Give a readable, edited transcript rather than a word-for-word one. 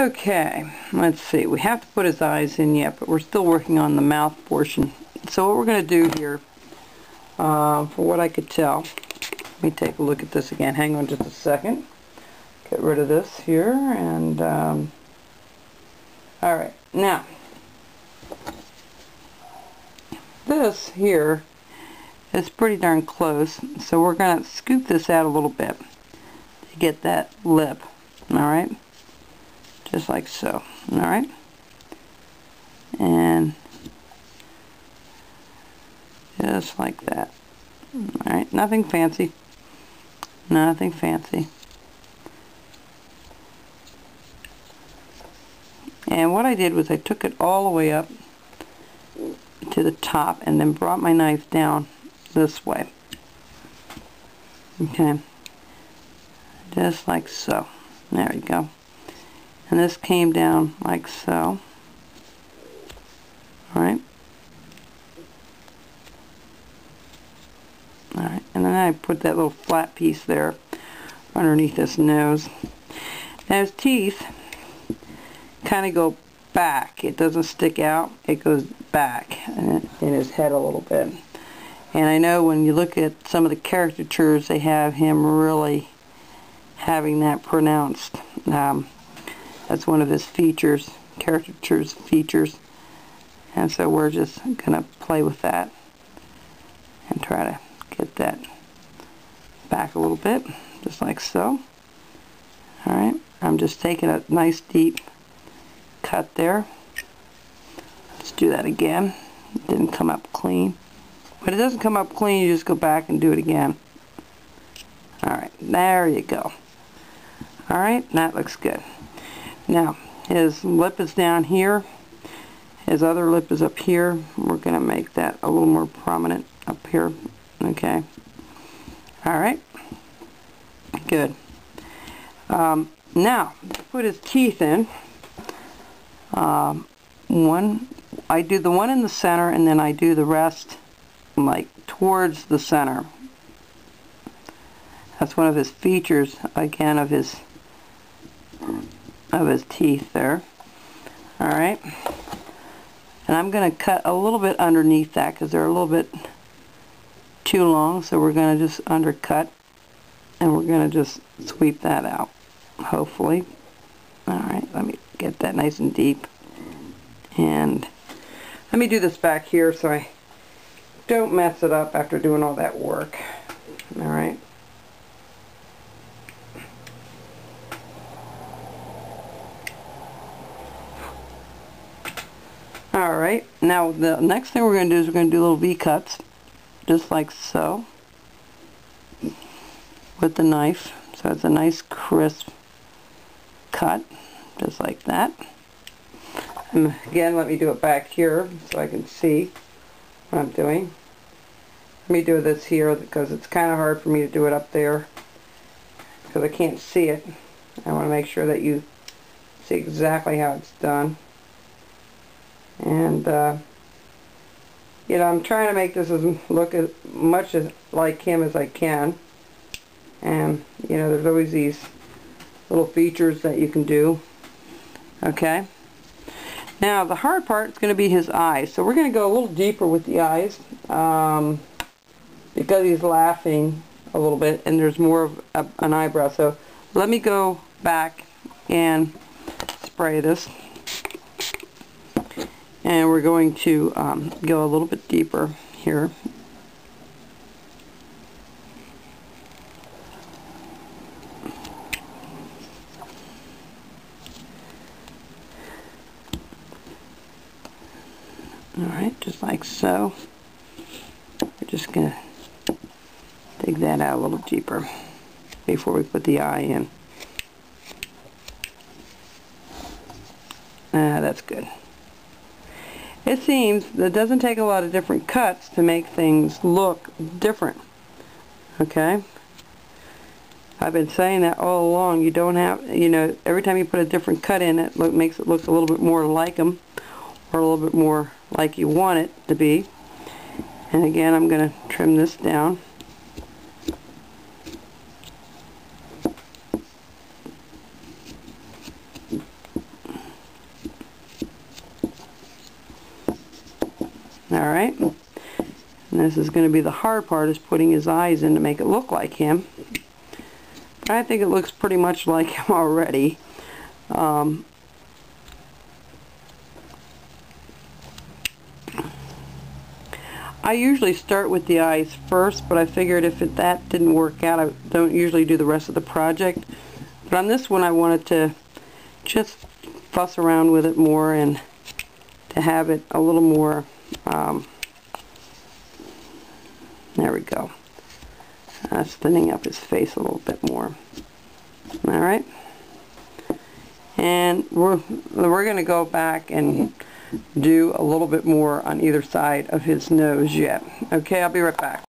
Okay, let's see. We have to put his eyes in yet, but we're still working on the mouth portion. So what we're going to do here, for what I could tell, let me take a look at this again. Hang on just a second. Get rid of this here, and alright, now this here is pretty darn close, so we're going to scoop this out a little bit to get that lip, alright, just like so, alright, and just like that, alright, nothing fancy, nothing fancy. And what I did was I took it all the way up to the top and then brought my knife down this way. Okay. Just like so. There we go. And this came down like so. Alright. Alright. And then I put that little flat piece there underneath his nose. Now his teeth kind of go back. It doesn't stick out, it goes back in his head a little bit. And I know when you look at some of the caricatures, they have him really having that pronounced. That's one of his features, caricatures features. And so we're just going to play with that and try to get that back a little bit, just like so. Alright, I'm just taking a nice deep cut there. Let's do that again. It didn't come up clean. When it doesn't come up clean, you just go back and do it again. Alright, there you go. Alright, that looks good. Now, his lip is down here. His other lip is up here. We're going to make that a little more prominent up here. Okay. Alright. Good. Now, to put his teeth in, I do the one in the center, and then I do the rest like towards the center. That's one of his features, again, of his teeth there. Alright. And I'm going to cut a little bit underneath that because they're a little bit too long, so we're going to just undercut and we're going to just sweep that out, hopefully. Alright, let me get that nice and deep. And let me do this back here so I don't mess it up after doing all that work. Alright. Alright, now the next thing we're going to do is we're going to do little V-cuts, just like so, with the knife. So it's a nice crisp cut, just like that. And again, let me do it back here so I can see what I'm doing. Let me do this here because it's kind of hard for me to do it up there because I can't see it. I want to make sure that you see exactly how it's done. And you know, I'm trying to make this look as much like him as I can. And you know, there's always these little features that you can do. Okay. Now the hard part is going to be his eyes. So we're going to go a little deeper with the eyes because he's laughing a little bit and there's more of an eyebrow. So let me go back and spray this. And we're going to go a little bit deeper here. Alright, just like so. We're just going to dig that out a little deeper before we put the eye in. That's good. It seems that it doesn't take a lot of different cuts to make things look different. Okay? I've been saying that all along. You don't have, you know, every time you put a different cut in, it makes it look a little bit more like them, or a little bit more like you want it to be. And again, I'm going to trim this down. Alright? And this is going to be the hard part, is putting his eyes in to make it look like him. But I think it looks pretty much like him already. I usually start with the eyes first, but I figured if that didn't work out, I don't usually do the rest of the project. But on this one, I wanted to just fuss around with it more and to have it a little more, there we go. That's thinning up his face a little bit more. Alright? And we're going to go back and do a little bit more on either side of his nose yet. Okay, I'll be right back.